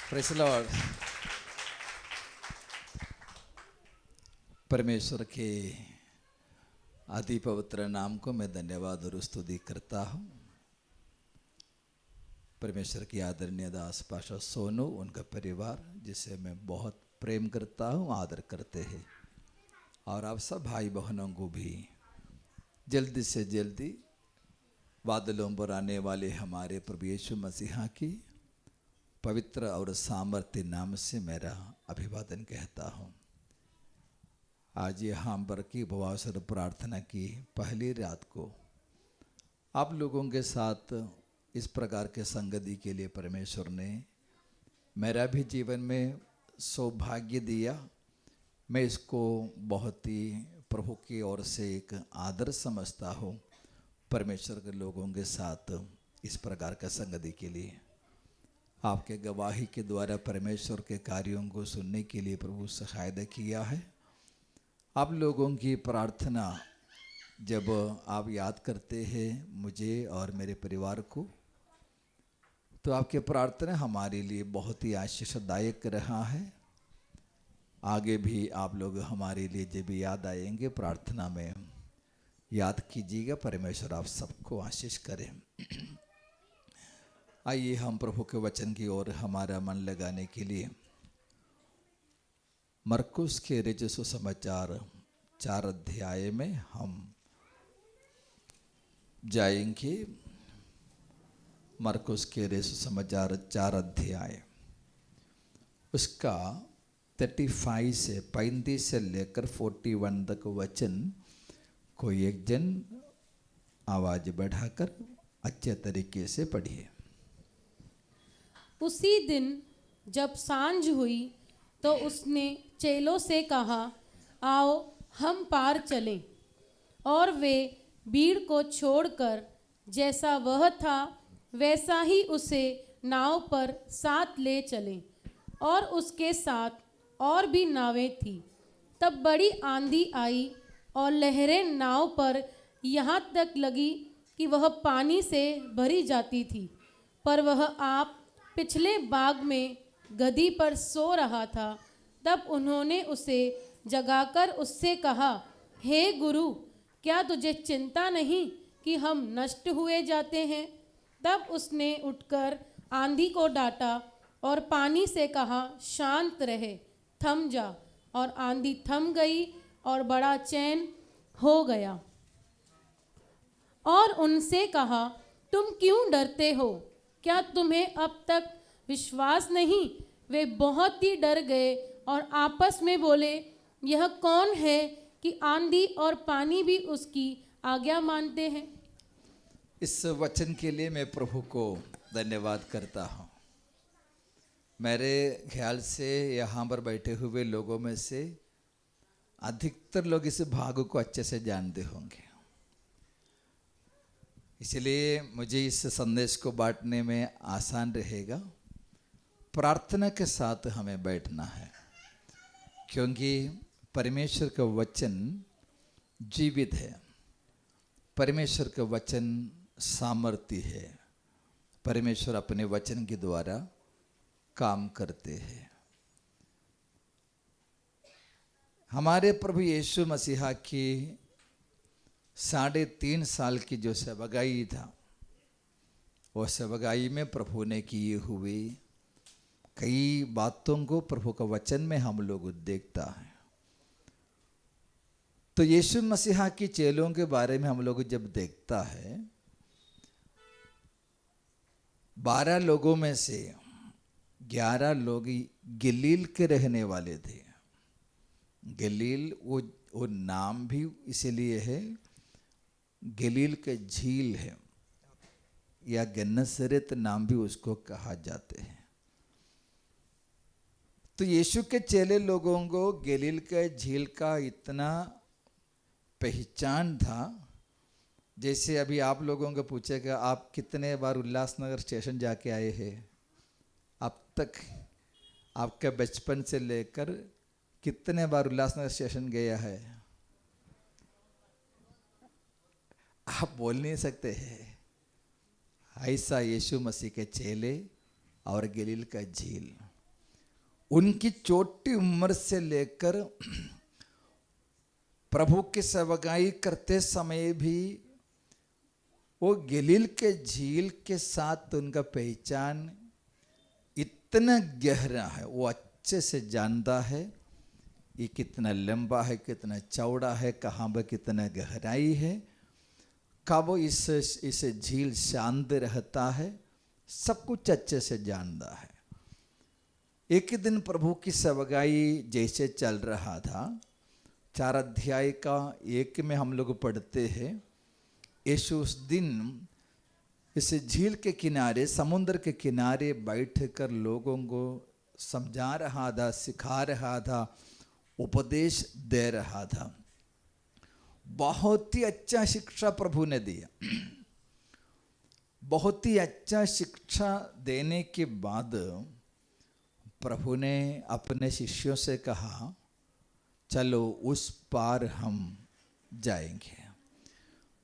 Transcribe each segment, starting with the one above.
Praise the Lord. परमेश्वर के अति पवित्र नाम को मैं धन्यवाद और स्तुति करता हूँ। परमेश्वर की आदरणीय दास पाशा सोनू, उनका परिवार जिसे मैं बहुत प्रेम करता हूँ, आदर करते हैं, और आप सब भाई बहनों को भी जल्दी से जल्दी बादलों पर आने वाले हमारे प्रभु यीशु मसीहा की पवित्र और सामर्थ्य नाम से मेरा अभिवादन कहता हूँ। आज यहाँ पर की उपवास और प्रार्थना की पहली रात को आप लोगों के साथ इस प्रकार के संगति के लिए परमेश्वर ने मेरा भी जीवन में सौभाग्य दिया। मैं इसको बहुत ही प्रभु की ओर से एक आदर समझता हूँ, परमेश्वर के लोगों के साथ इस प्रकार का संगति के लिए। आपके गवाही के द्वारा परमेश्वर के कार्यों को सुनने के लिए प्रभु सहायता किया है। आप लोगों की प्रार्थना जब आप याद करते हैं मुझे और मेरे परिवार को, तो आपके प्रार्थना हमारे लिए बहुत ही आशीषदायक रहा है। आगे भी आप लोग हमारे लिए जब भी याद आएंगे प्रार्थना में याद कीजिएगा। परमेश्वर आप सबको आशीष करें। आइए हम प्रभु के वचन की ओर हमारा मन लगाने के लिए मरकुस के रचित सुसमाचार 4 अध्याय में हम जाएंगे। मरकुस के रचित सुसमाचार 4 अध्याय उसका 35 से 35 से लेकर 41 तक वचन को एक जन आवाज बढ़ाकर अच्छे तरीके से पढ़िए। उसी दिन जब सांझ हुई तो उसने चेलों से कहा, आओ हम पार चलें। और वे भीड़ को छोड़कर जैसा वह था वैसा ही उसे नाव पर साथ ले चले, और उसके साथ और भी नावें थीं। तब बड़ी आंधी आई और लहरें नाव पर यहाँ तक लगी कि वह पानी से भरी जाती थी। पर वह आप पिछले बाग में गद्दी पर सो रहा था। तब उन्होंने उसे जगाकर उससे कहा, हे गुरु, क्या तुझे चिंता नहीं कि हम नष्ट हुए जाते हैं? तब उसने उठकर आंधी को डांटा और पानी से कहा, शांत रहे, थम जा। और आंधी थम गई और बड़ा चैन हो गया। और उनसे कहा, तुम क्यों डरते हो? क्या तुम्हें अब तक विश्वास नहीं? वे बहुत ही डर गए और आपस में बोले, यह कौन है कि आंधी और पानी भी उसकी आज्ञा मानते हैं? इस वचन के लिए मैं प्रभु को धन्यवाद करता हूँ। मेरे ख्याल से यहाँ पर बैठे हुए लोगों में से अधिकतर लोग इस भाग को अच्छे से जानते होंगे, इसलिए मुझे इस संदेश को बांटने में आसान रहेगा। प्रार्थना के साथ हमें बैठना है, क्योंकि परमेश्वर का वचन जीवित है, परमेश्वर का वचन सामर्थ्य है, परमेश्वर अपने वचन के द्वारा काम करते हैं। हमारे प्रभु यीशु मसीहा की 3.5 साल की जो सेवकाई था, वो सेवकाई में प्रभु ने किए हुए कई बातों को प्रभु का वचन में हम लोग देखता है। तो यीशु मसीहा की चेलों के बारे में हम लोग जब देखता है, 12 लोगों में से 11 लोग गलील के रहने वाले थे। गलील वो नाम भी इसीलिए है, गलील के झील है, या गन्नसरेत नाम भी उसको कहा जाते हैं। तो यीशु के चेले लोगों को गलील के झील का इतना पहचान था, जैसे अभी आप लोगों को पूछेगा आप कितने बार उल्लासनगर स्टेशन जाके आए हैं अब तक, आपके बचपन से लेकर कितने बार उल्लासनगर स्टेशन गया है? आप बोल नहीं सकते हैं। ऐसा यीशु मसीह के चेले और गलील का झील उनकी छोटी उम्र से लेकर प्रभु की सेवकाई करते समय भी वो गलील के झील के साथ उनका पहचान इतना गहरा है, वो अच्छे से जानता है ये कितना लंबा है, कितना चौड़ा है, कहाँ पर कितना गहराई है, कब इस झील शांत रहता है, सब कुछ अच्छे से जानता है। एक ही दिन प्रभु की सेवकाई जैसे चल रहा था, 4 अध्याय का 1 में हम लोग पढ़ते हैं, यीशु उस दिन इस झील के किनारे, समुद्र के किनारे बैठकर लोगों को समझा रहा था, सिखा रहा था, उपदेश दे रहा था। बहुत ही अच्छा शिक्षा प्रभु ने दिया। बहुत ही अच्छा शिक्षा देने के बाद प्रभु ने अपने शिष्यों से कहा, चलो उस पार हम जाएंगे।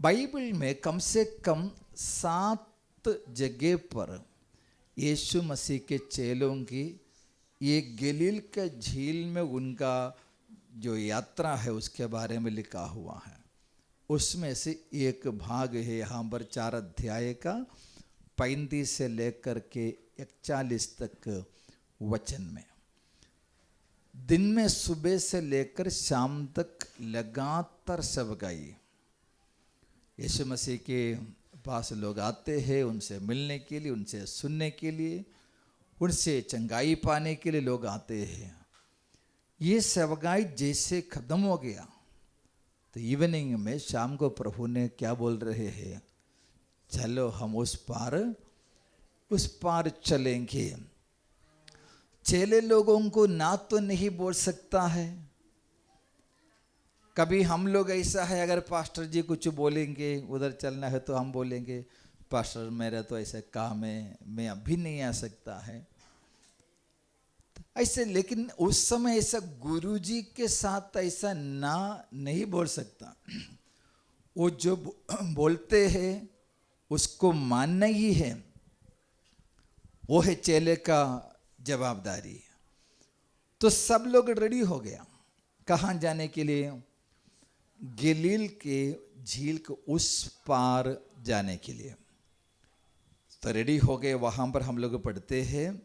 बाइबल में कम से कम 7 जगह पर यीशु मसीह के चेलों की ये गलील के झील में उनका जो यात्रा है उसके बारे में लिखा हुआ है। उसमें से एक भाग है यहाँ पर 4 अध्याय का 35 से लेकर के 41 तक वचन में। दिन में सुबह से लेकर शाम तक लगातार सेवकाई, यीशु मसीह के पास लोग आते हैं उनसे मिलने के लिए, उनसे सुनने के लिए, उनसे चंगाई पाने के लिए लोग आते हैं। ये सेवकाई जैसे खत्म हो गया तो इवनिंग में शाम को प्रभु ने क्या बोल रहे हैं, चलो हम उस पार चलेंगे। चेले लोगों को ना तो नहीं बोल सकता है। कभी हम लोग ऐसा है, अगर पास्टर जी कुछ बोलेंगे उधर चलना है तो हम बोलेंगे पास्टर मेरा तो ऐसा काम है, मैं अभी नहीं आ सकता है ऐसे। लेकिन उस समय ऐसा गुरुजी के साथ ऐसा ना नहीं बोल सकता। वो जो बोलते हैं उसको मानना ही है, वो है चेले का जवाबदारी। तो सब लोग रेडी हो गया, कहाँ जाने के लिए? गलील के झील के उस पार जाने के लिए। तो रेडी हो गए, वहां पर हम लोग पढ़ते हैं,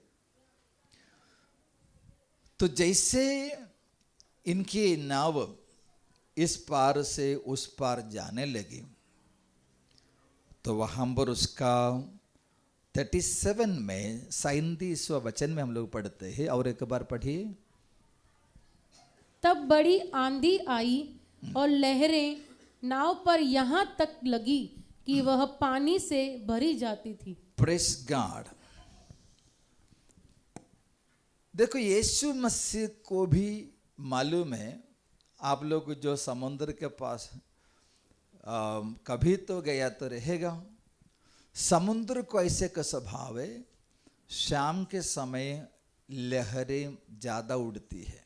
तो जैसे इनकी नाव इस पार से उस पार जाने लगी तो वहां पर उसका 37 में 37वां वचन में हम लोग पढ़ते हैं, और एक बार पढ़िए। तब बड़ी आंधी आई और लहरें नाव पर यहाँ तक लगी कि वह पानी से भरी जाती थी। Press God. देखो यीशु मसीह को भी मालूम है, आप लोग जो समुद्र के पास कभी तो गया तो रहेगा, समुद्र को ऐसे का स्वभाव है, शाम के समय लहरें ज़्यादा उड़ती है,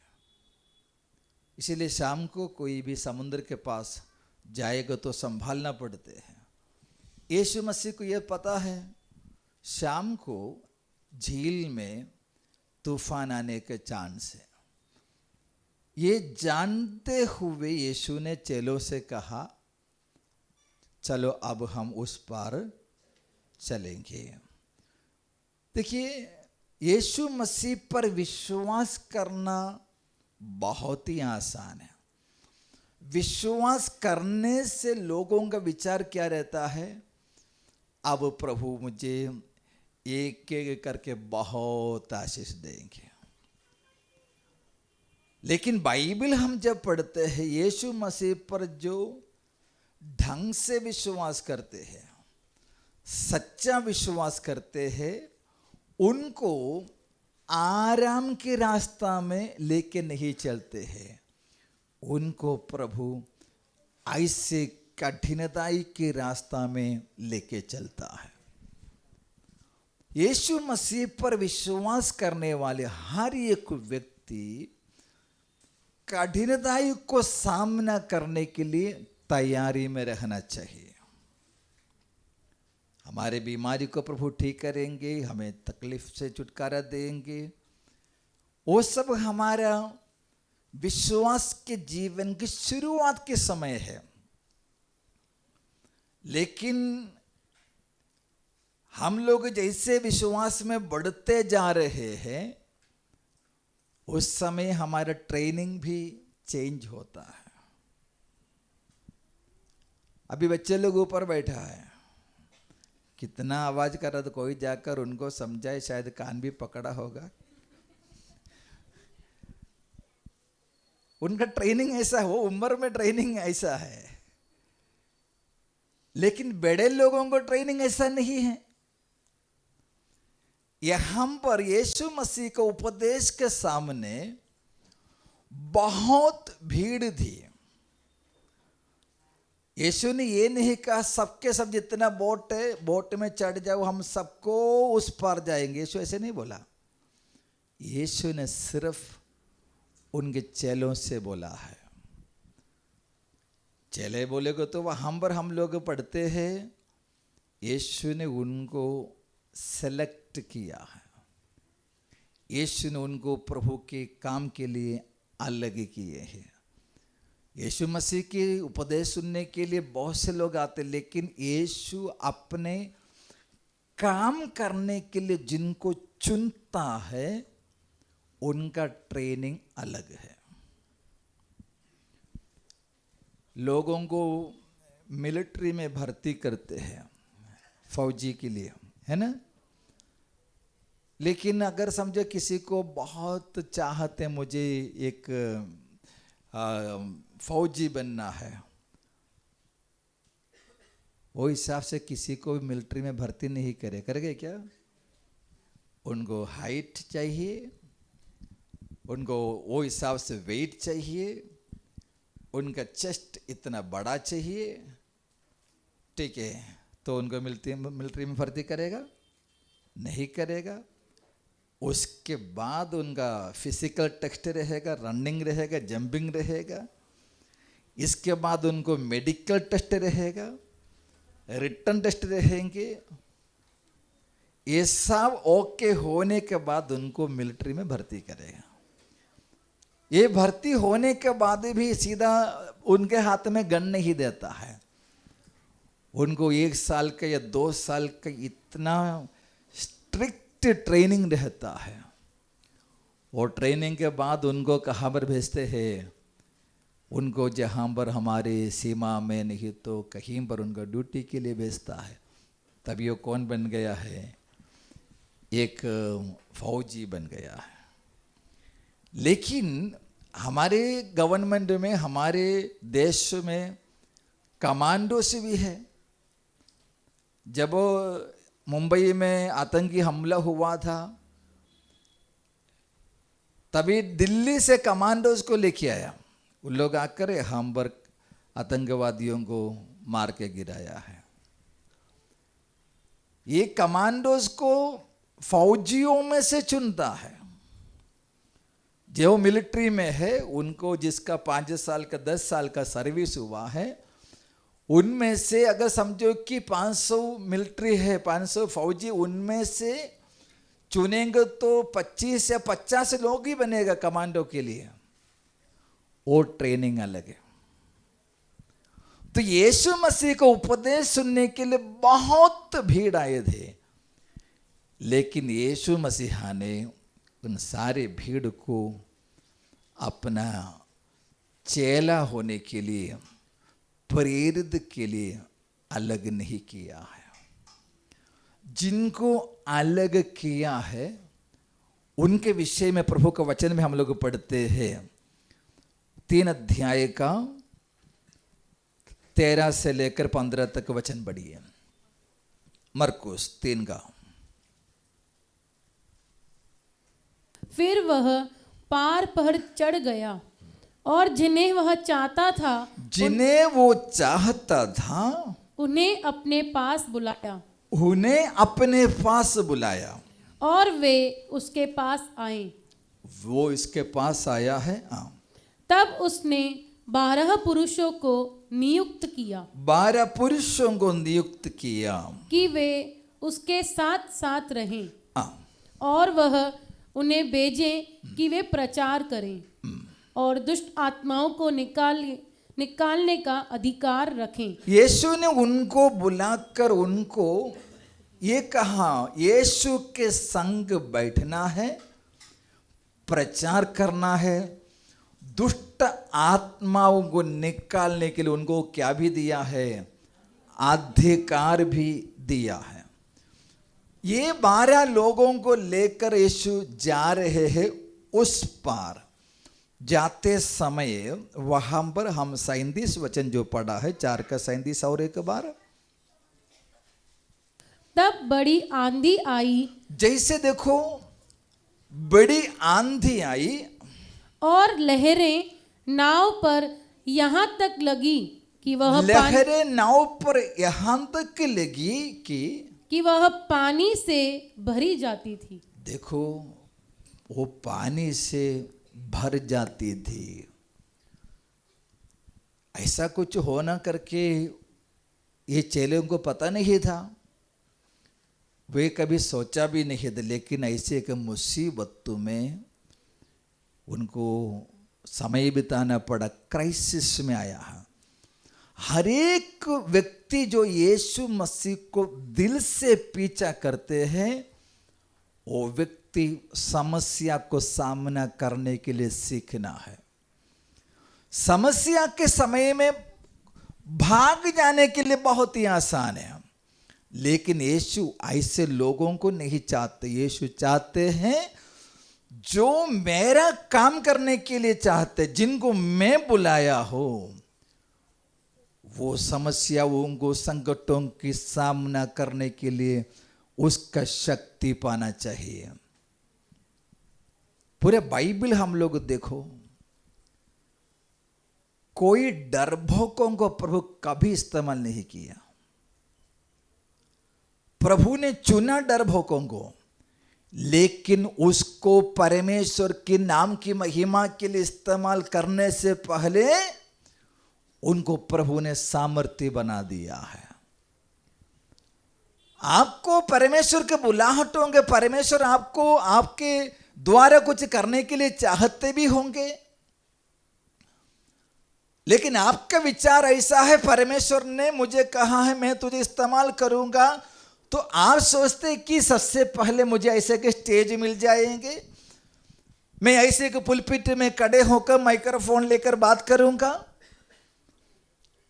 इसीलिए शाम को कोई भी समुद्र के पास जाएगा तो संभालना पड़ते हैं। यीशु मसीह को यह पता है शाम को झील में तूफान आने के चांस है। ये जानते हुए यीशु ने चेलों से कहा, चलो अब हम उस पार चलेंगे। देखिए यीशु मसीह पर विश्वास करना बहुत ही आसान है। विश्वास करने से लोगों का विचार क्या रहता है, अब प्रभु मुझे एक एक करके बहुत आशीष देंगे। लेकिन बाइबल हम जब पढ़ते हैं, यीशु मसीह पर जो ढंग से विश्वास करते हैं, सच्चा विश्वास करते हैं, उनको आराम के रास्ता में लेके नहीं चलते हैं, उनको प्रभु ऐसे कठिनाई के रास्ता में लेके चलता है। यीशु मसीह पर विश्वास करने वाले हर एक व्यक्ति कठिनाई को सामना करने के लिए तैयारी में रहना चाहिए। हमारे बीमारी को प्रभु ठीक करेंगे, हमें तकलीफ से छुटकारा देंगे, वो सब हमारा विश्वास के जीवन की शुरुआत के समय है। लेकिन हम लोग जैसे विश्वास में बढ़ते जा रहे हैं, उस समय हमारा ट्रेनिंग भी चेंज होता है। अभी बच्चे लोग ऊपर बैठा है, कितना आवाज कर रहा, तो कोई जाकर उनको समझाए, शायद कान भी पकड़ा होगा। उनका ट्रेनिंग ऐसा है, वो उम्र में ट्रेनिंग ऐसा है। लेकिन बड़े लोगों को ट्रेनिंग ऐसा नहीं है। यहां पर यीशु मसीह के उपदेश के सामने बहुत भीड़ थी। यीशु ने ये नहीं कहा सबके सब जितना बोट है बोट में चढ़ जाओ, हम सबको उस पार जाएंगे। यीशु ऐसे नहीं बोला। यीशु ने सिर्फ उनके चेलों से बोला है। चेले बोलेगे तो वहां पर हम लोग पढ़ते हैं, यीशु ने उनको सेलेक्ट किया है। यीशु ने उनको प्रभु के काम के लिए अलग किए हैं। यीशु मसीह के उपदेश सुनने के लिए बहुत से लोग आते, लेकिन यीशु अपने काम करने के लिए जिनको चुनता है, उनका ट्रेनिंग अलग है। लोगों को मिलिट्री में भर्ती करते हैं फौजी के लिए, है ना। लेकिन अगर समझो किसी को बहुत चाहते, मुझे एक फौजी बनना है, वो हिसाब से किसी को भी मिलिट्री में भर्ती नहीं करेंगे क्या? उनको हाइट चाहिए, उनको वो हिसाब से वेट चाहिए, उनका चेस्ट इतना बड़ा चाहिए, ठीक है, तो उनको मिलिट्री में भर्ती करेगा? नहीं करेगा। उसके बाद उनका फिजिकल टेस्ट रहेगा, रनिंग रहेगा, जंपिंग रहेगा। इसके बाद उनको मेडिकल टेस्ट रहेगा, रिटन टेस्ट रहेंगे। ये सब ओके होने के बाद उनको मिलिट्री में भर्ती करेगा। ये भर्ती होने के बाद भी सीधा उनके हाथ में गन नहीं देता है। उनको 1 साल का या 2 साल का इतना स्ट्रिक्ट ट्रेनिंग रहता है। और ट्रेनिंग के बाद उनको कहाँ पर भेजते हैं? उनको जहाँ पर हमारे सीमा में नहीं तो कहीं पर उनको ड्यूटी के लिए भेजता है। तभी वो कौन बन गया है? एक फौजी बन गया है। लेकिन हमारे गवर्नमेंट में, हमारे देश में कमांडोस भी है। जब मुंबई में आतंकी हमला हुआ था, तभी दिल्ली से कमांडोज को लेके आया। उन लोग आकर हम पर आतंकवादियों को मार के गिराया है। ये कमांडोज को फौजियों में से चुनता है। जो मिलिट्री में है, उनको जिसका 5 साल का 10 साल का सर्विस हुआ है, उनमें से अगर समझो कि 500 मिलिट्री है, 500 फौजी, उनमें से चुनेंगे तो 25 या 50 लोग ही बनेगा कमांडो के लिए। वो ट्रेनिंग अलग है। तो यीशु मसीह का उपदेश सुनने के लिए बहुत भीड़ आए थे, लेकिन यीशु मसीहा ने उन सारे भीड़ को अपना चेला होने के लिए, प्रेरित के लिए अलग नहीं किया है। जिनको अलग किया है उनके विषय में प्रभु का वचन में हम लोग पढ़ते हैं। 3 अध्याय का 13 से लेकर 15 तक वचन पढ़िए। मरकुस 3 का। फिर वह पार पर चढ़ गया और जिन्हें वह चाहता था, जिन्हें वो चाहता था, उन्हें अपने पास बुलाया। उन्हें अपने पास बुलाया और वे उसके पास आए। वो इसके पास आया है। तब उसने 12 पुरुषों को नियुक्त किया। 12 पुरुषों को नियुक्त किया कि वे उसके साथ साथ रहें। आ, और वह उन्हें भेजें कि वे प्रचार करें और दुष्ट आत्माओं को निकालने का अधिकार रखें। यीशु ने उनको बुलाकर उनको ये कहा, यीशु के संग बैठना है, प्रचार करना है, दुष्ट आत्माओं को निकालने के लिए उनको क्या भी दिया है, अधिकार भी दिया है। ये 12 लोगों को लेकर यीशु जा रहे हैं उस पार। जाते समय वहां पर हम 37 वचन जो पढ़ा है, 4 का 37 और एक बार। तब बड़ी आंधी आई, जैसे देखो बड़ी आंधी आई और लहरें नाव पर यहाँ तक लगी कि लहरें नाव पर यहां तक लगी कि वह पानी से भरी जाती थी। देखो वो पानी से भर जाती थी। ऐसा कुछ होना करके ये चेलों को पता नहीं था, वे कभी सोचा भी नहीं था, लेकिन ऐसे एक मुसीबतों में उनको समय बिताना पड़ा, क्राइसिस में आया है। हर एक व्यक्ति जो यीशु मसीह को दिल से पीछा करते हैं, वो व्यक्ति समस्या को सामना करने के लिए सीखना है। समस्या के समय में भाग जाने के लिए बहुत ही आसान है, लेकिन यीशु ऐसे लोगों को नहीं चाहते। यीशु चाहते हैं जो मेरा काम करने के लिए चाहते, जिनको मैं बुलाया हो, वो समस्याओं को, संकटों की सामना करने के लिए उसका शक्ति पाना चाहिए। पूरे बाइबल हम लोग देखो, कोई डरपोकों को प्रभु कभी इस्तेमाल नहीं किया। प्रभु ने चुना डरपोकों को, लेकिन उसको परमेश्वर के नाम की महिमा के लिए इस्तेमाल करने से पहले उनको प्रभु ने सामर्थ्य बना दिया है। आपको परमेश्वर के बुलाहट होंगे, परमेश्वर आपको आपके द्वारा कुछ करने के लिए चाहते भी होंगे, लेकिन आपका विचार ऐसा है, परमेश्वर ने मुझे कहा है मैं तुझे इस्तेमाल करूंगा, तो आप सोचते कि सबसे पहले मुझे ऐसे के स्टेज मिल जाएंगे, मैं ऐसे के पुलपिट में खड़े होकर माइक्रोफोन लेकर बात करूंगा,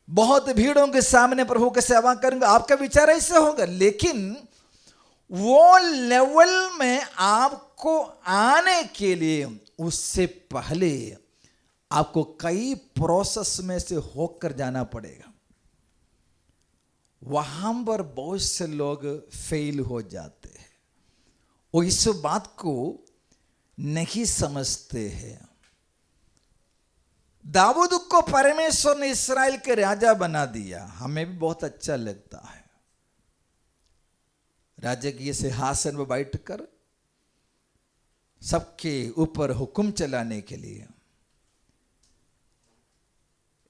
बहुत भीड़ों के सामने प्रभु की सेवा करूंगा। आपका विचार ऐसे होगा, लेकिन वो लेवल में आपको आने के लिए उससे पहले आपको कई प्रोसेस में से होकर जाना पड़ेगा। वहां पर बहुत से लोग फेल हो जाते हैं, वो इस बात को नहीं समझते हैं। दाऊद को परमेश्वर ने इस्राएल के राजा बना दिया, हमें भी बहुत अच्छा लगता है, राजकीय सिंहासन पर बैठकर सबके ऊपर हुक्म चलाने के लिए।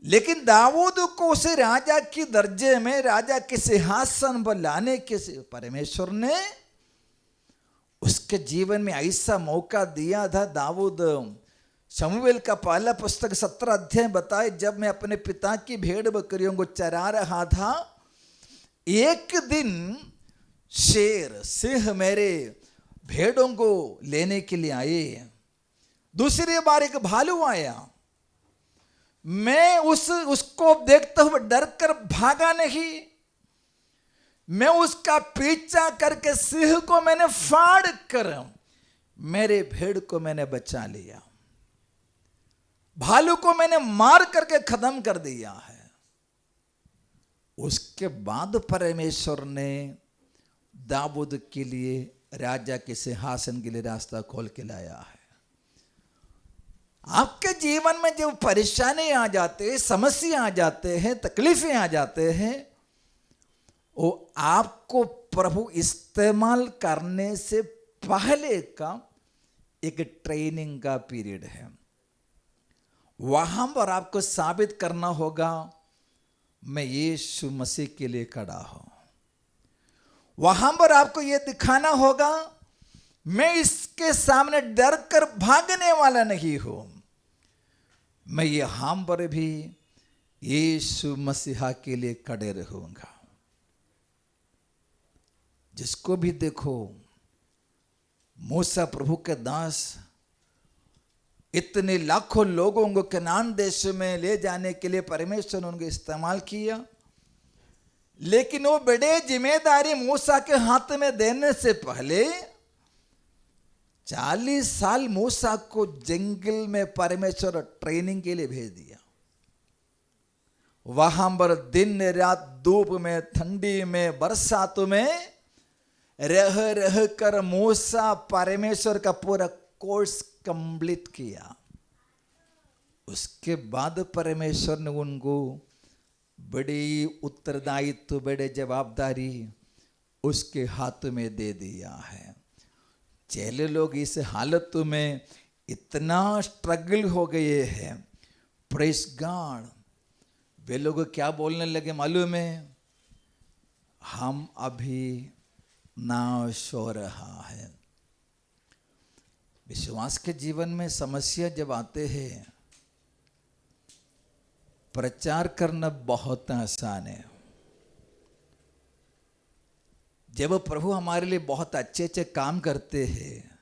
लेकिन दाऊद को उसे राजा की दर्जे में, राजा के सिंहासन पर लाने के परमेश्वर ने उसके जीवन में ऐसा मौका दिया था। दाऊद, शमूएल का पहला पुस्तक 17 अध्याय बताए, जब मैं अपने पिता की भेड़ बकरियों को चरा रहा था, एक दिन शेर, सिंह मेरे भेड़ों को लेने के लिए आए। दूसरी बार एक भालू आया, मैं उसको देखते हुए डर कर भागा नहीं, मैं उसका पीछा करके सिंह को मैंने फाड़ कर मेरे भेड़ को मैंने बचा लिया, भालू को मैंने मार करके खत्म कर दिया है। उसके बाद परमेश्वर ने दाऊद के लिए राजा के सिंहासन के लिए रास्ता खोल के लाया है। आपके जीवन में जब परेशानी आ जाते हैं, समस्या आ जाते हैं, तकलीफें आ जाते हैं, वो आपको प्रभु इस्तेमाल करने से पहले का एक ट्रेनिंग का पीरियड है। वहां पर आपको साबित करना होगा मैं यीशु मसीह के लिए खड़ा हूं। वहां पर आपको यह दिखाना होगा मैं इसके सामने डर कर भागने वाला नहीं हूं, मैं यहां पर भी यीशु मसीहा के लिए खड़े रहूंगा। जिसको भी देखो, मूसा प्रभु के दास इतने लाखों लोगों को कनान देश में ले जाने के लिए परमेश्वर ने उनको इस्तेमाल किया, लेकिन वो बड़े जिम्मेदारी मूसा के हाथ में देने से पहले 40 साल मूसा को जंगल में परमेश्वर ट्रेनिंग के लिए भेज दिया। वहां पर दिन रात धूप में, ठंडी में, बरसात में रह रह कर मूसा परमेश्वर का पूरा कोर्स कंप्लीट किया। उसके बाद परमेश्वर ने उनको बड़ी उत्तरदायित्व, बड़े जवाबदारी उसके हाथ में दे दिया है। चेले लोग इस हालत में इतना स्ट्रगल हो गए हैं, प्रेस गॉड। वे लोग क्या बोलने लगे मालूम है? हम अभी नाश हो रहा है। विश्वास के जीवन में समस्या जब आते हैं, प्रचार करना बहुत आसान है। जब प्रभु हमारे लिए बहुत अच्छे अच्छे काम करते हैं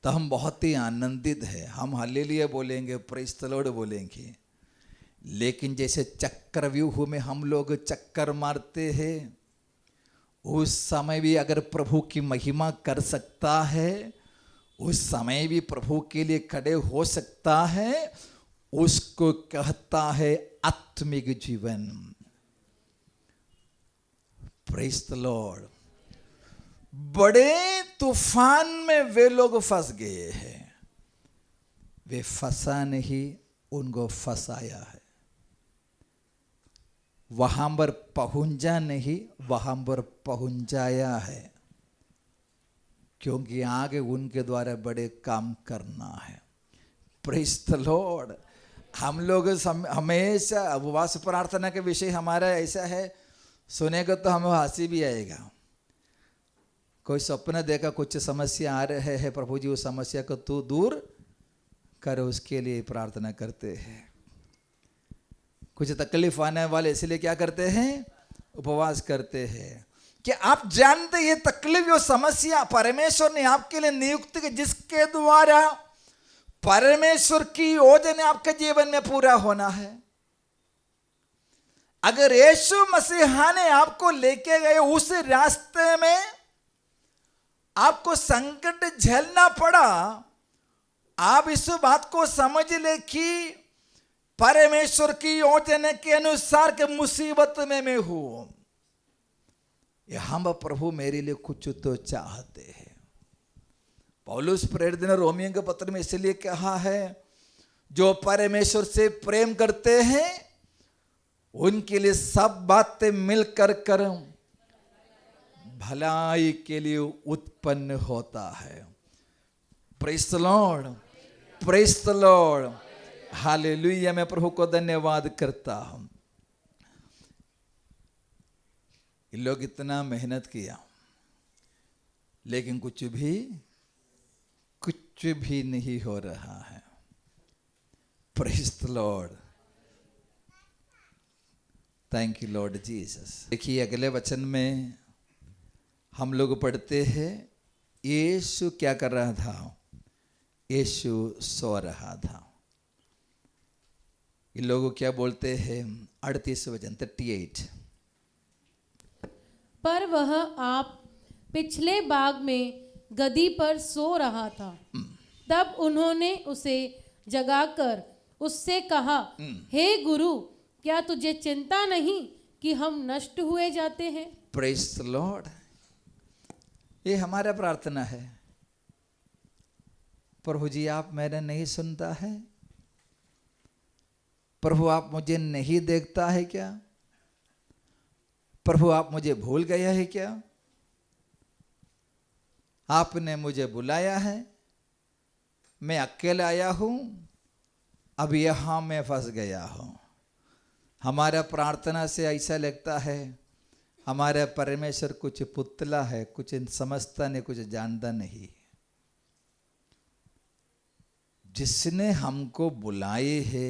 तो हम बहुत ही आनंदित हैं, हम हालेलुया बोलेंगे, प्रेज़ द लॉर्ड बोलेंगे। लेकिन जैसे चक्रव्यूह में हम लोग चक्कर मारते हैं, उस समय भी अगर प्रभु की महिमा कर सकता है, उस समय भी प्रभु के लिए खड़े हो सकता है, उसको कहता है आत्मिक जीवन। Praise the Lord. बड़े तूफान में वे लोग फंस गए हैं, वे फंसा नहीं, उनको फंसाया है। वहां पर पहुंचा नहीं, वहां पर पहुंचाया है, क्योंकि आगे उनके द्वारा बड़े काम करना है। Praise the Lord. हम लोग हमेशा उपवास प्रार्थना के विषय हमारा ऐसा है, सुनेगा तो हमें हंसी भी आएगा। कोई सपना देखा, कुछ समस्या आ रहे हैं, प्रभु जी उस समस्या को तू दूर कर, उसके लिए प्रार्थना करते हैं। कुछ तकलीफ आने वाले इसलिए क्या करते हैं? उपवास करते हैं। क्या आप जानते हैं ये तकलीफ, ये समस्या परमेश्वर ने आपके लिए नियुक्त की, जिसके द्वारा परमेश्वर की योजना आपके जीवन में पूरा होना है। अगर यीशु मसीहा ने आपको लेके गए उस रास्ते में आपको संकट झेलना पड़ा, आप इस बात को समझ ले कि परमेश्वर की योजना के अनुसार के मुसीबत में मैं हूं, हम प्रभु मेरे लिए कुछ तो चाहते हैं। पौलुस प्रेरित ने रोमियों के पत्र में इसलिए कहा है, जो परमेश्वर से प्रेम करते हैं उनके लिए सब बातें मिलकर कर भलाई के लिए उत्पन्न होता है। Praise the Lord, praise the Lord, hallelujah. मैं प्रभु को धन्यवाद करता हूं। इन लोग इतना मेहनत किया, लेकिन कुछ भी नहीं हो रहा है। Praise the Lord, thank you Lord Jesus. देखिए अगले वचन में हम लोग पढ़ते हैं, यीशु क्या कर रहा था? यीशु सो रहा था। इन लोगों क्या बोलते हैं? 38 वचन 38। पर वह आप पिछले बाग में गदी पर सो रहा था। तब उन्होंने उसे जगाकर उससे कहा, हे गुरु, क्या तुझे चिंता नहीं कि हम नष्ट हुए जाते हैं? Praise the Lord. ये हमारा प्रार्थना है, प्रभु जी आप मेरा नहीं सुनता है? प्रभु आप मुझे नहीं देखता है क्या? प्रभु आप मुझे भूल गया है क्या? आपने मुझे बुलाया है, मैं अकेला आया हूं, अब यहां मैं फंस गया हूं। हमारा प्रार्थना से ऐसा लगता है हमारा परमेश्वर कुछ पुतला है, कुछ समझता नहीं, कुछ जानता नहीं। जिसने हमको बुलाए है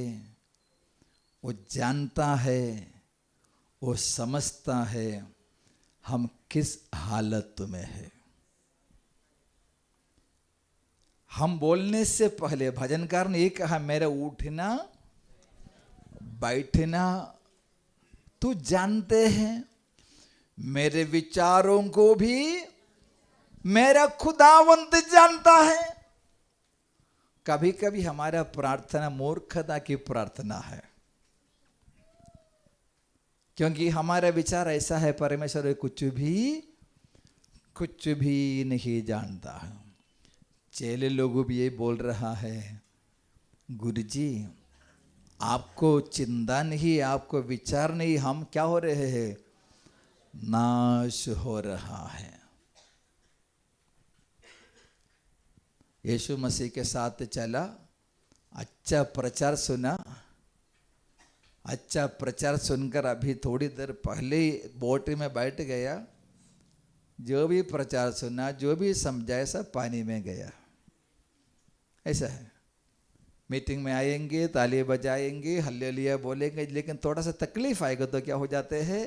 वो जानता है, वो समझता है हम किस हालत में है। हम बोलने से पहले भजनकार ने ये कहा, मेरा उठना बैठना तू जानते हैं, मेरे विचारों को भी मेरा खुदावंत जानता है। कभी कभी हमारा प्रार्थना मूर्खता की प्रार्थना है, क्योंकि हमारा विचार ऐसा है, परमेश्वर कुछ भी नहीं जानता है। चेले लोगों भी ये बोल रहा है, गुरुजी आपको चिंता नहीं, आपको विचार नहीं, हम क्या हो रहे हैं, नाश हो रहा है। यीशु मसीह के साथ चला, अच्छा प्रचार सुना, अच्छा प्रचार सुनकर अभी थोड़ी देर पहले ही बोट में बैठ गया, जो भी प्रचार सुना, जो भी समझाया, सब पानी में गया। ऐसा है, मीटिंग में आएंगे, ताली बजाएंगे, हल्लेलुया बोलेंगे, लेकिन थोड़ा सा तकलीफ आएगा तो क्या हो जाते हैं,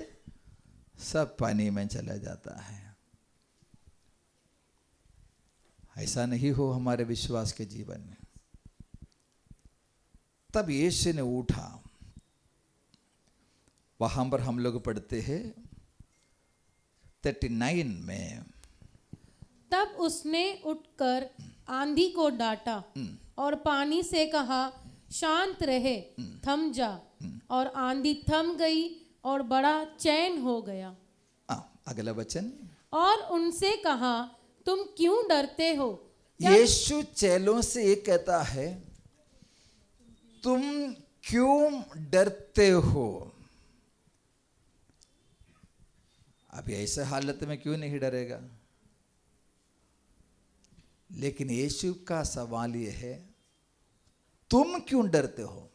सब पानी में चला जाता है। ऐसा नहीं हो हमारे विश्वास के जीवन में। तब यीशु ने उठा, वहां पर हम लोग पढ़ते हैं 39 में, तब उसने उठकर आंधी को डांटा और पानी से कहा, शांत रहे, थम जा। और आंधी थम गई और बड़ा चैन हो गया। अगला वचन, और उनसे कहा, तुम क्यों डरते हो? यीशु चेलों से ये कहता है, तुम क्यों डरते हो? अभी ऐसे हालत में क्यों नहीं डरेगा? लेकिन यीशु का सवाल ये है, तुम क्यों डरते हो?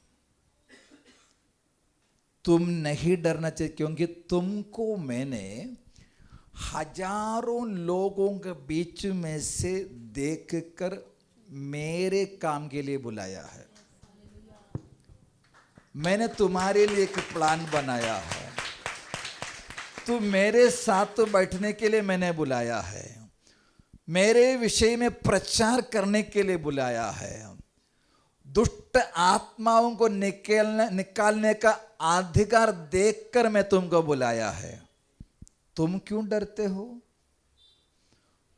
तुम नहीं डरना चाहिए, क्योंकि तुमको मैंने हजारों लोगों के बीच में से देखकर मेरे काम के लिए बुलाया है। मैंने तुम्हारे लिए एक प्लान बनाया है, तू मेरे साथ तो बैठने के लिए मैंने बुलाया है, मेरे विषय में प्रचार करने के लिए बुलाया है, दुष्ट आत्माओं को निकालने का अधिकार देखकर मैं तुमको बुलाया है। तुम क्यों डरते हो?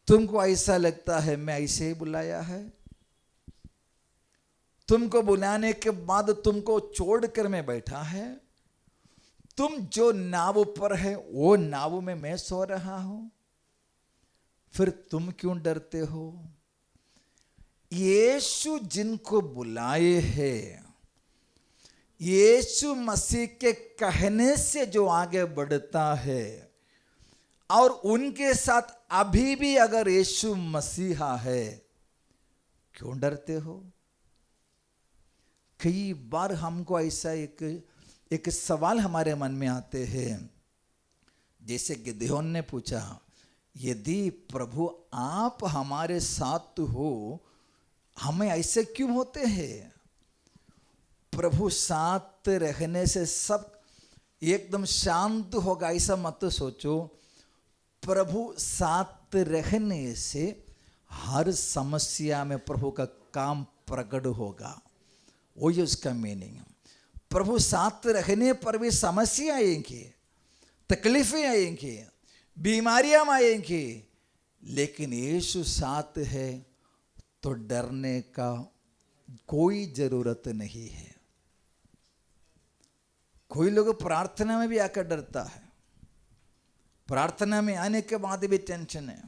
तुमको ऐसा लगता है मैं ऐसे ही बुलाया है? तुमको बुलाने के बाद तुमको छोड़कर मैं बैठा है? तुम जो नाव पर है वो नाव में मैं सो रहा हूं, फिर तुम क्यों डरते हो? यीशु जिनको बुलाए हैं, यीशु मसीह के कहने से जो आगे बढ़ता है, और उनके साथ अभी भी अगर यीशु मसीहा है, क्यों डरते हो? कई बार हमको ऐसा एक सवाल हमारे मन में आते हैं, जैसे गिदयोन ने पूछा, यदि प्रभु आप हमारे साथ हो, हमें ऐसे क्यों होते हैं? प्रभु साथ रहने से सब एकदम शांत होगा, ऐसा मत सोचो। प्रभु साथ रहने से हर समस्या में प्रभु का काम प्रकट होगा, वही उसका मीनिंग। प्रभु साथ रहने पर भी समस्या आएंगी, तकलीफें आएंगी, बीमारियां आएंगी, लेकिन यीशु साथ है तो डरने का कोई जरूरत नहीं है। कोई लोग प्रार्थना में भी आकर डरता है, प्रार्थना में आने के बाद भी टेंशन है,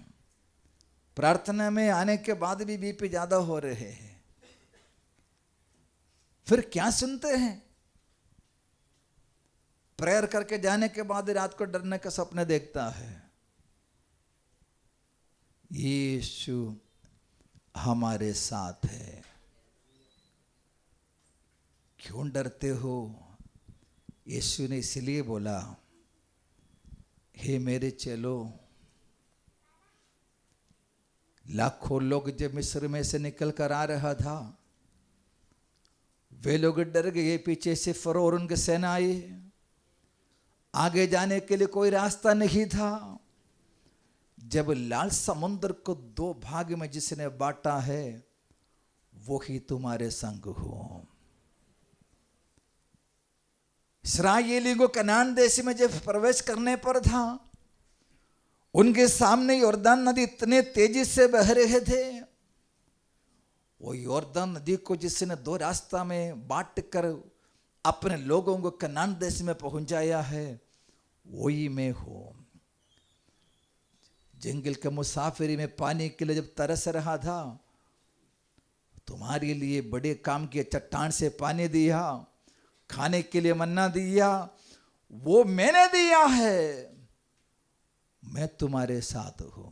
प्रार्थना में आने के बाद भी बीपी ज्यादा हो रहे हैं। फिर क्या सुनते हैं? प्रेयर करके जाने के बाद रात को डरने का सपने देखता है। यीशु हमारे साथ है, क्यों डरते हो? यीशु ने इसलिए बोला, हे मेरे चेलो, लाखों लोग जब मिस्र में से निकल कर आ रहा था, वे लोग डर गए, पीछे से फरो और उनके सेना आई, आगे जाने के लिए कोई रास्ता नहीं था। जब लाल समुद्र को दो भाग में जिसने बांटा है, वो ही तुम्हारे संग हो। इस्राएली को कनान देश में जब प्रवेश करने पर था, उनके सामने यॉर्दन नदी इतने तेजी से बह रहे थे, वो यॉर्दन नदी को जिसने दो रास्ता में बांट कर अपने लोगों को कनान देश में पहुंचाया है, वही मैं हूं। जंगल के मुसाफिरी में पानी के लिए जब तरस रहा था, तुम्हारे लिए बड़े काम किए, चट्टान से पानी दिया, खाने के लिए मन्ना दिया, वो मैंने दिया है। मैं तुम्हारे साथ हूं।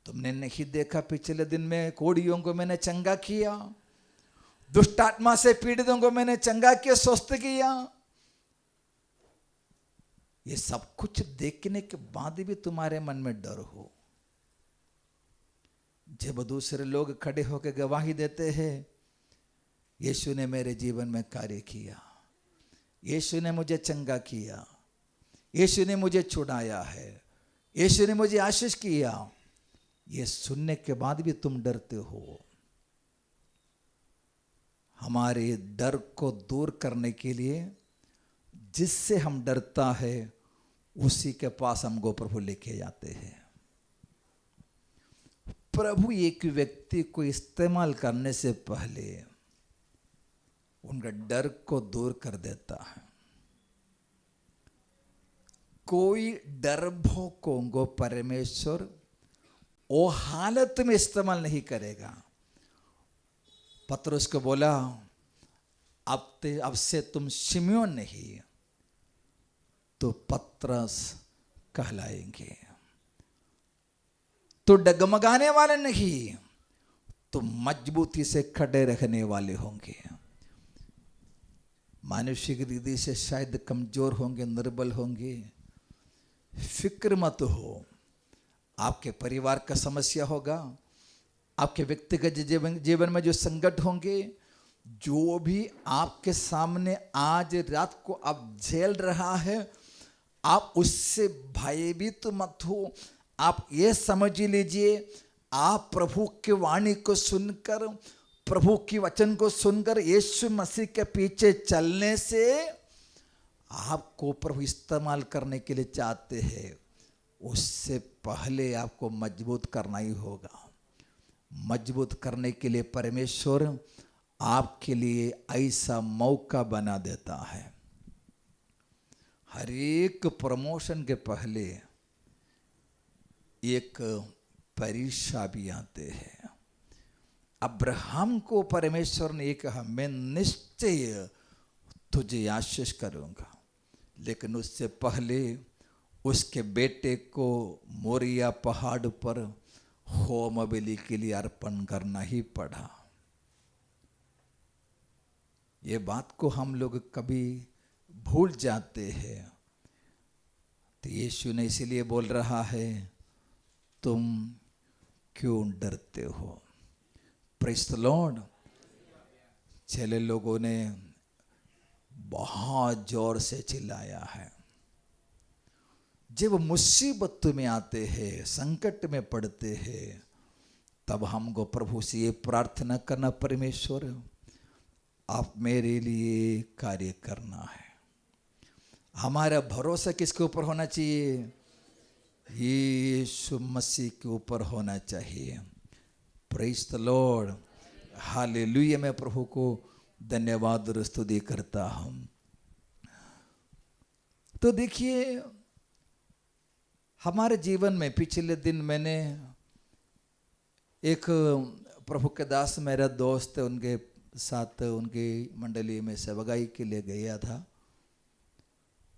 तुमने नहीं देखा पिछले दिन में कोढ़ियों को मैंने चंगा किया, दुष्ट आत्मा से पीड़ितों को मैंने चंगा किया, स्वस्थ किया। ये सब कुछ देखने के बाद भी तुम्हारे मन में डर हो। जब दूसरे लोग खड़े होकर गवाही देते हैं, यीशु ने मेरे जीवन में कार्य किया, यीशु ने मुझे चंगा किया, यीशु ने मुझे छुड़ाया है, यीशु ने मुझे आशीष किया, ये सुनने के बाद भी तुम डरते हो। हमारे डर को दूर करने के लिए जिससे हम डरता है, उसी के पास हमको प्रभु लेके जाते हैं। प्रभु एक व्यक्ति को इस्तेमाल करने से पहले उनका डर को दूर कर देता है। कोई डरपोकों को परमेश्वर वो हालत में इस्तेमाल नहीं करेगा। पतरस को बोला, अब से तुम शिमयोन नहीं तो पतरस कहलाएंगे। तो डगमगाने वाले नहीं, तो मजबूती से खड़े रहने वाले होंगे। मानसिक रीति से शायद कमजोर होंगे, निर्बल होंगे, फिक्र मत हो। आपके परिवार का समस्या होगा, आपके व्यक्तिगत जीवन में जो संकट होंगे, जो भी आपके सामने आज रात को आप झेल रहा है, आप उससे भयभीत मत हो। आप ये समझ लीजिए, आप प्रभु की वाणी को सुनकर, प्रभु की वचन को सुनकर यीशु मसीह के पीछे चलने से आपको प्रभु इस्तेमाल करने के लिए चाहते हैं। उससे पहले आपको मजबूत करना ही होगा। मजबूत करने के लिए परमेश्वर आपके लिए ऐसा मौका बना देता है। हर एक प्रमोशन के पहले एक परीक्षा भी आते हैं। अब्राहम को परमेश्वर ने कहा, मैं निश्चय तुझे आशीष करूंगा, लेकिन उससे पहले उसके बेटे को मोरिया पहाड़ पर होम बलि के लिए अर्पण करना ही पड़ा। ये बात को हम लोग कभी भूल जाते हैं। तो यीशु ने इसीलिए बोल रहा है, तुम क्यों डरते हो? Praise the Lord. चेले लोगों ने बहुत जोर से चिल्लाया है। जब मुसीबत में आते हैं, संकट में पड़ते हैं, तब हमको प्रभु से ये प्रार्थना करना, परमेश्वर आप मेरे लिए कार्य करना है। हमारा भरोसा किसके ऊपर होना चाहिए? यीशु मसीह के ऊपर होना चाहिए। Praise the Lord, hallelujah. मैं प्रभु को धन्यवाद और स्तुति करता हूँ। तो देखिए, हमारे जीवन में पिछले दिन मैंने एक प्रभु के दास, मेरा दोस्त, उनके साथ उनकी मंडली में सेवकाई के लिए गया था।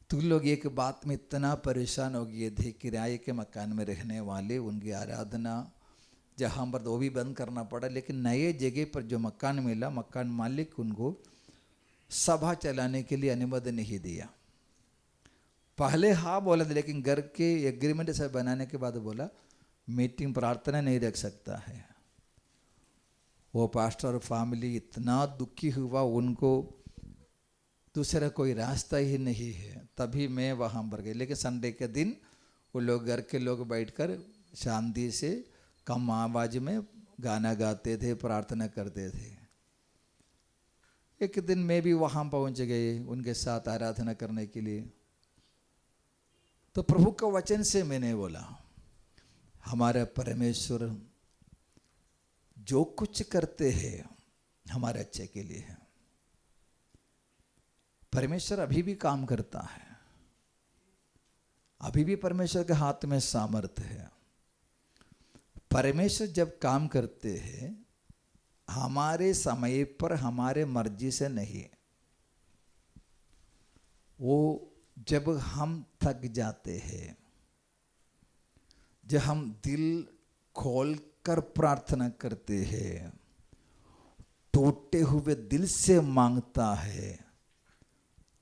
तो लोग एक बात में इतना परेशान हो गए थे, किराए के मकान में रहने वाले, उनकी आराधना जहाँ पर वो भी बंद करना पड़ा, लेकिन नए जगह पर जो मकान मिला, मकान मालिक उनको सभा चलाने के लिए अनुमति नहीं दिया। पहले हाँ बोला था, लेकिन घर के एग्रीमेंट सब बनाने के बाद बोला मीटिंग प्रार्थना नहीं रख सकता है। वो पास्टर और फैमिली इतना दुखी हुआ, उनको दूसरा कोई रास्ता ही नहीं है, तभी मैं वहाँ पर गई। लेकिन संडे के दिन वो लोग, घर के लोग बैठकर शांति से कम आवाज में गाना गाते थे, प्रार्थना करते थे। एक दिन मैं भी वहाँ पहुँच गए उनके साथ आराधना करने के लिए। तो प्रभु का वचन से मैंने बोला, हमारा परमेश्वर जो कुछ करते हैं हमारे अच्छे के लिए है। परमेश्वर अभी भी काम करता है, अभी भी परमेश्वर के हाथ में सामर्थ्य है। परमेश्वर जब काम करते हैं हमारे समय पर, हमारे मर्जी से नहीं। वो जब हम थक जाते हैं, जब हम दिल खोल कर प्रार्थना करते हैं, टूटे हुए दिल से मांगता है,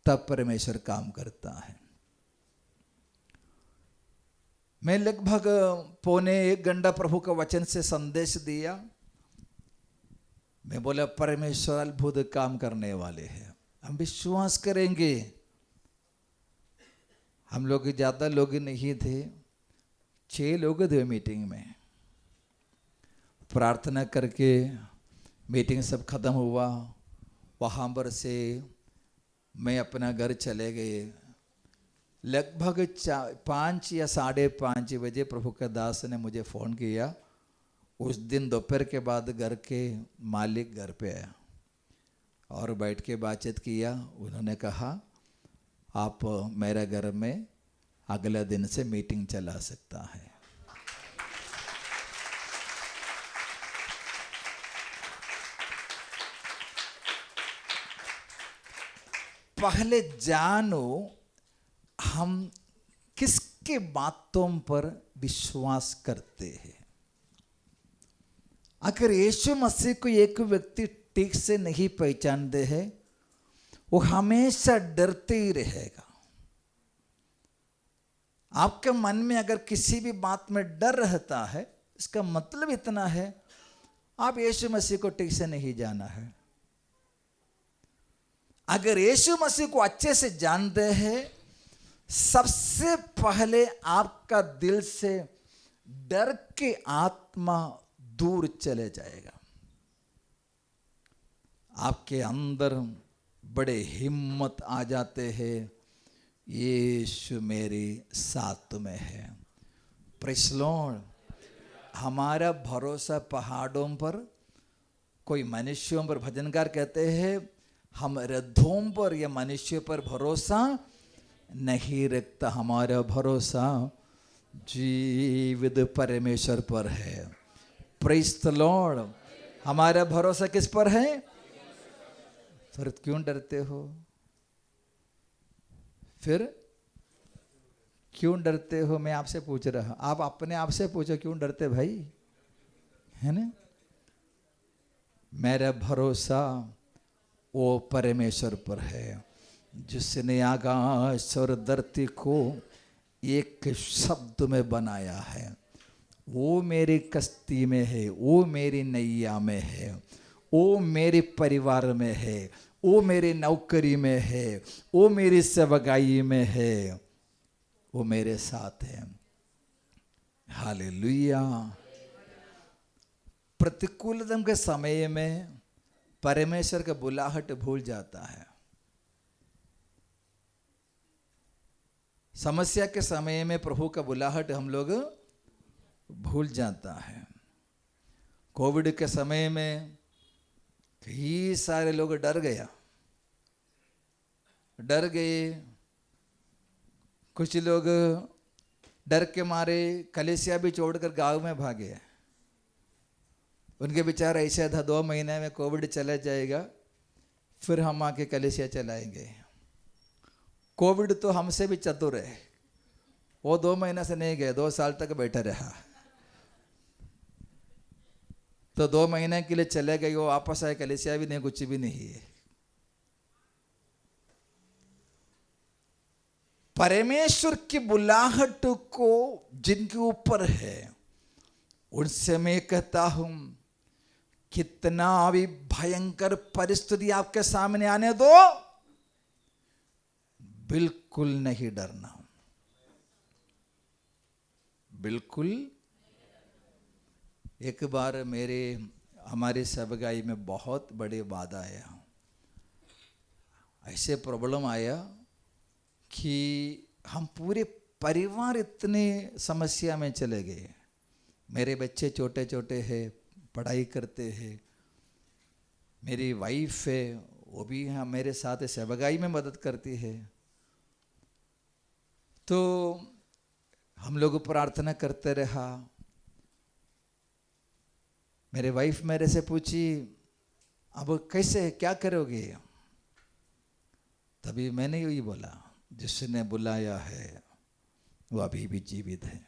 तब परमेश्वर काम करता है। मैं लगभग 1.25 घंटा प्रभु का वचन से संदेश दिया। मैं बोला परमेश्वर अद्भुत काम करने वाले हैं, हम विश्वास करेंगे। हम लोग ज़्यादा लोग नहीं थे, 6 लोग थे मीटिंग में। प्रार्थना करके मीटिंग सब खत्म हुआ, वहाँ पर से मैं अपना घर चले गए। लगभग 5 या 5:30 बजे प्रभु का दास ने मुझे फ़ोन किया। उस दिन दोपहर के बाद घर के मालिक घर पे आया और बैठ के बातचीत किया। उन्होंने कहा आप मेरे घर में अगले दिन से मीटिंग चला सकता है। पहले जानो हम किसके बातों पर विश्वास करते हैं। अगर यीशु मसीह को एक व्यक्ति ठीक से नहीं पहचानते हैं, वो हमेशा डरते ही रहेगा। आपके मन में अगर किसी भी बात में डर रहता है, इसका मतलब इतना है आप यीशु मसीह को ठीक से नहीं जाना है। अगर यीशु मसीह को अच्छे से जानते हैं, सबसे पहले आपका दिल से डर के आत्मा दूर चले जाएगा। आपके अंदर बड़े हिम्मत आ जाते हैं, यीशु मेरे साथ में है। Praise Lord. हमारा भरोसा पहाड़ों पर, कोई मनुष्यों पर, भजनकार कहते हैं हम रथों पर या मनुष्य पर भरोसा नहीं रखता, हमारा भरोसा जीवित परमेश्वर पर है। Praise the Lord. हमारा भरोसा किस पर है? फिर क्यों डरते हो? फिर क्यों डरते हो? मैं आपसे पूछ रहा, आप अपने आप से पूछो क्यों डरते भाई, है ना? मेरा भरोसा वो परमेश्वर पर है जिसने आकाश और धरती को एक शब्द में बनाया है। वो मेरी कश्ती में है, वो मेरी नैया में है, वो मेरे परिवार में है, वो मेरी नौकरी में है, वो मेरी सेवकाई में है, वो मेरे साथ है। हालेलुया। प्रतिकूलता के समय में परमेश्वर का बुलाहट भूल जाता है। समस्या के समय में प्रभु का बुलाहट हम लोग भूल जाता है। कोविड के समय में कई सारे लोग डर गए। कुछ लोग डर के मारे कलीसिया भी छोड़कर गांव में भागे। उनके विचार ऐसे था 2 महीने में कोविड चला जाएगा, फिर हम आके कलीसिया चलाएंगे। कोविड तो हमसे भी चतुर है, वो 2 महीने से नहीं गए, 2 साल तक बैठा रहा। तो 2 महीने के लिए चले गए, वो वापस आए, कलीसिया भी नहीं, कुछ भी नहीं है। परमेश्वर की बुलाहट को जिनके ऊपर है, उनसे मैं कहता हूं, कितना भी भयंकर परिस्थिति आपके सामने आने दो, बिल्कुल नहीं डरना, बिल्कुल। एक बार हमारे सबगाई में बहुत बड़े बाधा आया, ऐसे प्रॉब्लम आया कि हम पूरे परिवार इतने समस्या में चले गए। मेरे बच्चे छोटे छोटे हैं, पढ़ाई करते हैं, मेरी वाइफ है, वो भी हाँ मेरे साथ सेवगाई में मदद करती है। तो हम लोग प्रार्थना करते रहा। मेरे वाइफ मेरे से पूछी, अब कैसे क्या करोगे? तभी मैंने यही बोला, जिसने बुलाया है वो अभी भी जीवित है।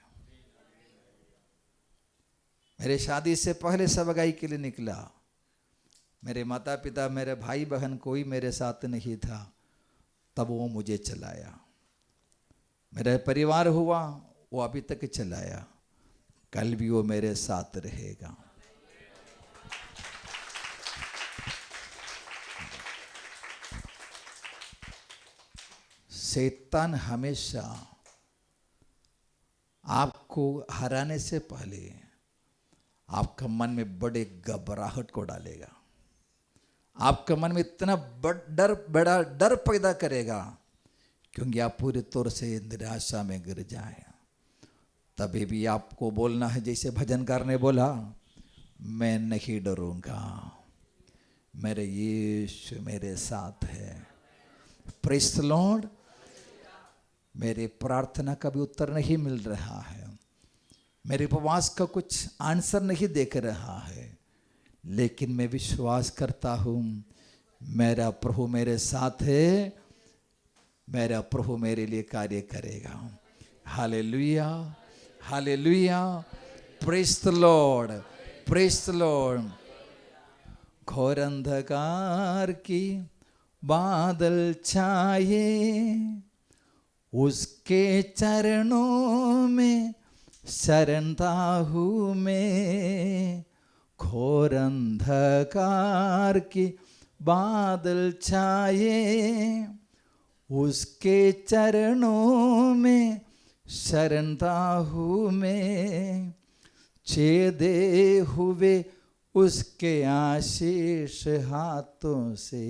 मेरे शादी से पहले सगाई के लिए निकला, मेरे माता पिता, मेरे भाई बहन कोई मेरे साथ नहीं था, तब वो मुझे चलाया। मेरा परिवार हुआ, वो अभी तक चलाया, कल भी वो मेरे साथ रहेगा। शैतान हमेशा आपको हराने से पहले आपका मन में बड़े घबराहट को डालेगा, आपके मन में इतना बड़ा डर पैदा करेगा, क्योंकि आप पूरे तौर से निराशा में गिर जाए। तभी भी आपको बोलना है, जैसे भजनकार ने बोला, मैं नहीं डरूंगा, मेरे यीशु मेरे साथ है। Praise the Lord. मेरे प्रार्थना का भी उत्तर नहीं मिल रहा है, मेरे उपवास का कुछ आंसर नहीं देख रहा है, लेकिन मैं विश्वास करता हूँ मेरा प्रभु मेरे साथ है, मेरा प्रभु मेरे लिए कार्य करेगा। Hallelujah, hallelujah, praise the Lord, praise the Lord. घोर अंधकार की बादल छाए, उसके चरणों में शरणता हूँ मैं। घोर अंधकार की बादल छाए, उसके चरणों में शरणता हूँ मैं। छेदे हुए उसके आशीष हाथों से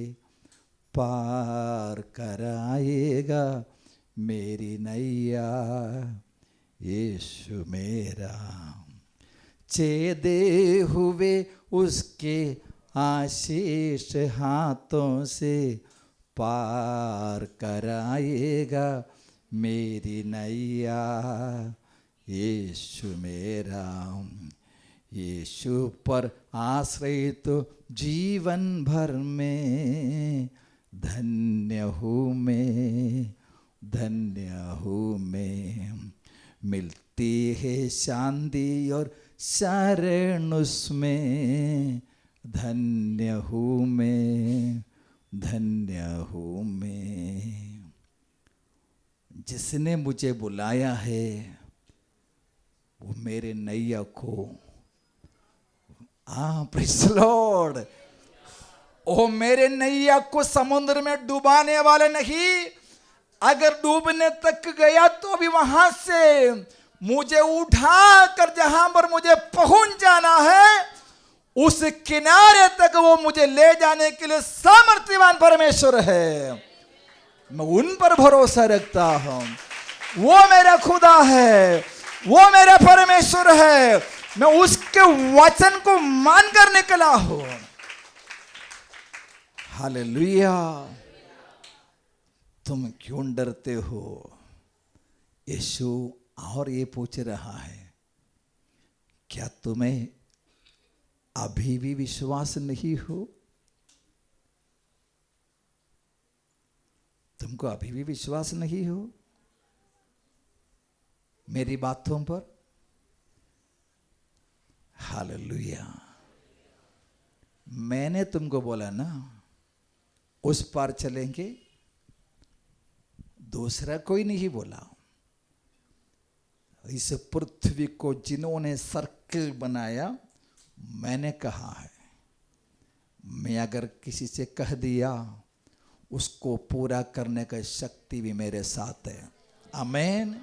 पार कराएगा मेरी नैया यीशु मेरा। छेदे हुए उसके आशीष हाथों से पार कराएगा मेरी नैया यीशु मेरा। यीशु पर आश्रय तो जीवन भर में धन्य हूँ मैं, धन्य हूँ मैं। मिलती है शांति और शरण उसमें, धन्य हूँ मैं, धन्य हूँ मैं। जिसने मुझे बुलाया है वो मेरे नैया को, प्रेज़ द लॉर्ड, ओ मेरे नैया को समुद्र में डुबाने वाले नहीं। अगर डूबने तक गया तो भी वहां से मुझे उठाकर जहां पर मुझे पहुंच जाना है, उस किनारे तक वो मुझे ले जाने के लिए सामर्थ्यवान परमेश्वर है। मैं उन पर भरोसा रखता हूं। वो मेरा खुदा है, वो मेरा परमेश्वर है। मैं उसके वचन को मानकर निकला हूं। हालेलुया। तुम क्यों डरते हो? यीशु और ये पूछ रहा है, क्या तुम्हें अभी भी विश्वास नहीं हो? तुमको अभी भी विश्वास नहीं हो मेरी बातों पर? हालेलुया। मैंने तुमको बोला ना, उस पार चलेंगे दूसरा कोई नहीं बोला। इस पृथ्वी को जिन्होंने सर्कल बनाया, मैंने कहा है। मैं अगर किसी से कह दिया, उसको पूरा करने का शक्ति भी मेरे साथ है। आमीन,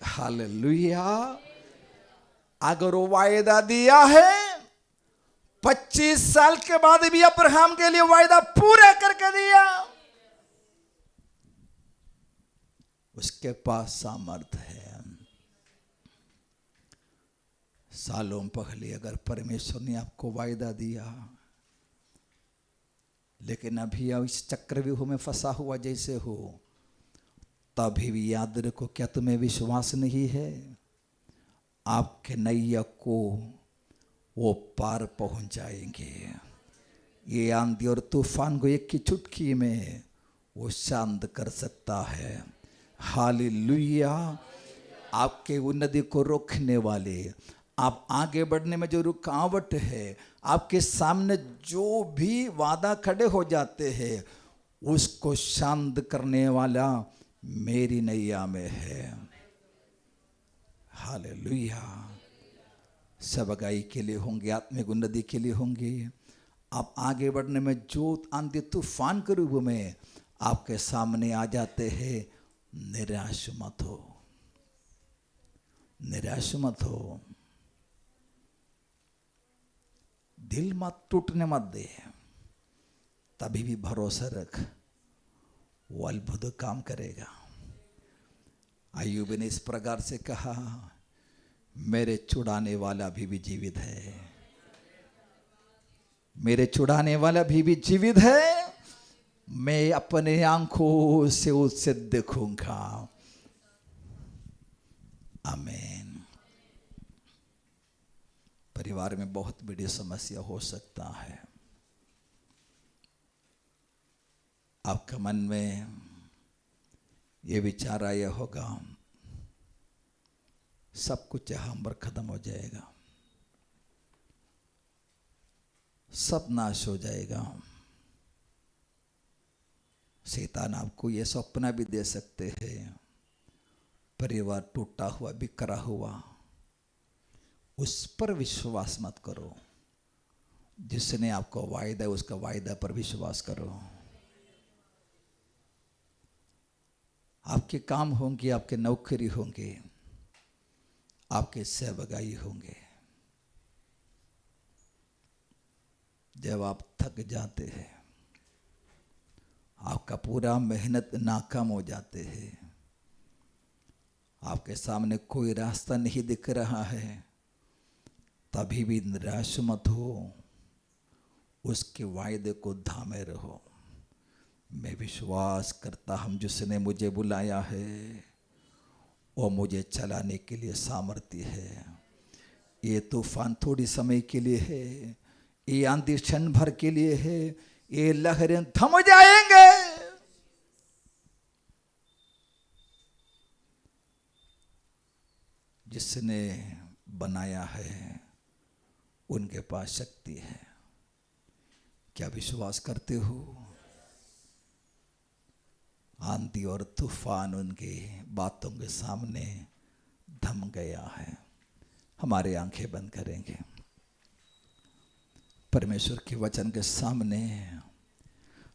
हालेलुया। अगर वो वायदा दिया है, 25 साल के बाद भी अब्राहम के लिए वायदा पूरा करके दिया। उसके पास सामर्थ है। सालों पहले अगर परमेश्वर ने आपको वायदा दिया, लेकिन अभी इस चक्रव्यूह में फंसा हुआ जैसे हो, तभी भी याद रखो, क्या तुम्हें विश्वास नहीं है? आपके नैया को वो पार पहुंच जाएंगे। ये आंधी और तूफान को एक की चुटकी में वो शांत कर सकता है। हालेलुया। आपके उन्नति को रोकने वाले, आप आगे बढ़ने में जो रुकावट है, आपके सामने जो भी वादा खड़े हो जाते हैं, उसको शांत करने वाला मेरी नैया में है। हालेलुया। सब अगाई के लिए होंगे, आत्मिक उन्नति के लिए होंगे। आप आगे बढ़ने में जो आंधी तूफान के रूप में आपके सामने आ जाते हैं, निराश मत हो, निराश मत हो। दिल मत टूटने मत दे, तभी भी भरोसा रख, वो अद्भुत काम करेगा। अय्यूब ने इस प्रकार से कहा, मेरे छुड़ाने वाला अभी भी जीवित है, मेरे छुड़ाने वाला अभी भी जीवित है। मैं अपने आंखों से उसे देखूंगा। आमीन। परिवार में बहुत बड़ी समस्या हो सकता है। आपके मन में ये विचार आया होगा, सब कुछ यहाँ पर खत्म हो जाएगा, सब नाश हो जाएगा। शैतान आपको ये सपना भी दे सकते हैं, परिवार टूटा हुआ, बिखरा हुआ। उस पर विश्वास मत करो। जिसने आपको वायदा, उसका वायदा पर विश्वास करो। आपके काम होंगे, आपके नौकरी होंगे, आपके सेवगाई होंगे। जब आप थक जाते हैं, आपका पूरा मेहनत नाकाम हो जाते हैं, आपके सामने कोई रास्ता नहीं दिख रहा है, तभी भी निराश मत हो। उसके वायदे को थामे रहो। मैं विश्वास करता हूँ, जिसने मुझे बुलाया है वो मुझे चलाने के लिए सामर्थ्य है। ये तूफान थोड़ी समय के लिए है, ये आंधी क्षण भर के लिए है, ये लहरें थम जाएंगे। जिसने बनाया है उनके पास शक्ति है। क्या विश्वास करते हो? आंधी और तूफान उनकी बातों के सामने थम गया है। हमारे आंखें बंद करेंगे, परमेश्वर के वचन के सामने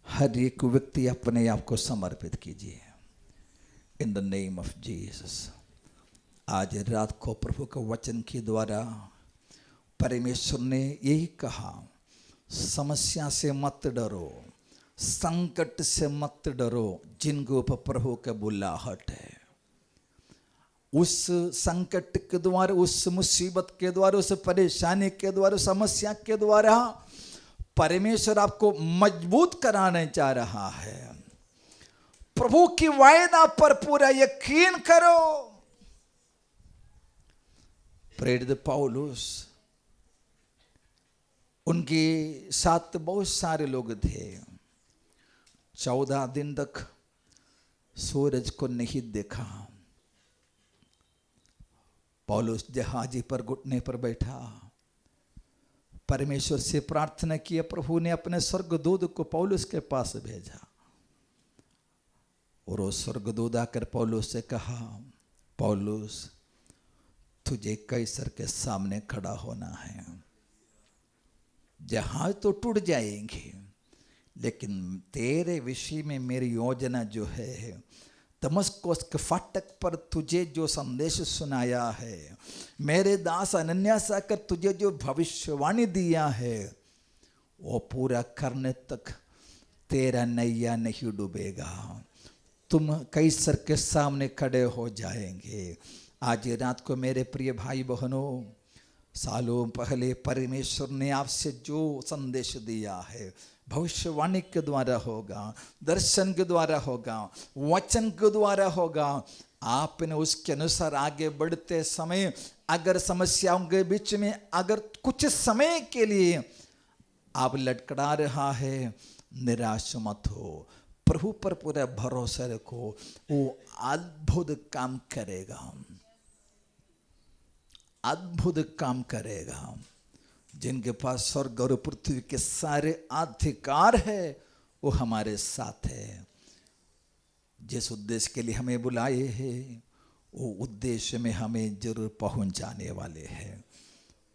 हर एक व्यक्ति अपने आप को समर्पित कीजिए। In the name of Jesus. आज रात को प्रभु के वचन के द्वारा परमेश्वर ने यही कहा, समस्या से मत डरो, संकट से मत डरो, जिनके ऊपर प्रभु का बुलाहट है। उस संकट के द्वारा, उस मुसीबत के द्वारा, उस परेशानी के द्वारा, समस्या के द्वारा परमेश्वर आपको मजबूत कराने जा रहा है। प्रभु की वायदा पर पूरा यकीन करो। प्रेरित पौलुस, उनके साथ बहुत सारे लोग थे। 14 दिन तक सूरज को नहीं देखा। पौलुस जहाजी पर घुटने पर बैठा, परमेश्वर से प्रार्थना किया। प्रभु ने अपने स्वर्गदूत को पौलुस के पास भेजा। और वो स्वर्गदूत आकर पौलुस से कहा, पौलुस तुझे कैसर के सामने खड़ा होना है। जहाज तो टूट जाएंगे, लेकिन तेरे विषय में मेरी योजना जो है, दमस्कुस के फाटक पर तुझे जो संदेश सुनाया है, मेरे दास अनन्यास आकर तुझे जो भविष्यवाणी दिया है, वो पूरा करने तक तेरा नैया नहीं डूबेगा। तुम कैसर के सामने खड़े हो जाएंगे। आज रात को मेरे प्रिय भाई बहनों, सालों पहले परमेश्वर ने आपसे जो संदेश दिया है, भविष्यवाणी के द्वारा होगा, दर्शन के द्वारा होगा, वचन के द्वारा होगा, आपने उसके अनुसार आगे बढ़ते समय अगर समस्याओं के बीच में अगर कुछ समय के लिए आप लटकड़ा रहा है, निराश मत हो, प्रभु पर पूरा भरोसा रखो, वो अद्भुत काम करेगा, अद्भुत काम करेगा। जिनके पास स्वर्ग और पृथ्वी के सारे अधिकार है, वो हमारे साथ है। जिस उद्देश्य के लिए हमें बुलाए हैं, वो उद्देश्य में हमें जरूर पहुंच जाने वाले हैं।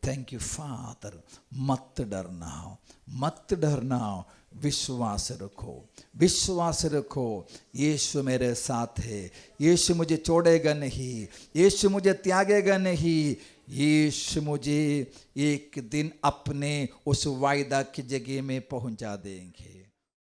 Thank you father. मत डरना, मत डरना, विश्वास रखो, विश्वास रखो। यीशु मेरे साथ है, यीशु मुझे छोड़ेगा नहीं, यीशु मुझे त्यागेगा नहीं, यीशु मुझे एक दिन अपने उस वायदा की जगह में पहुंचा देंगे।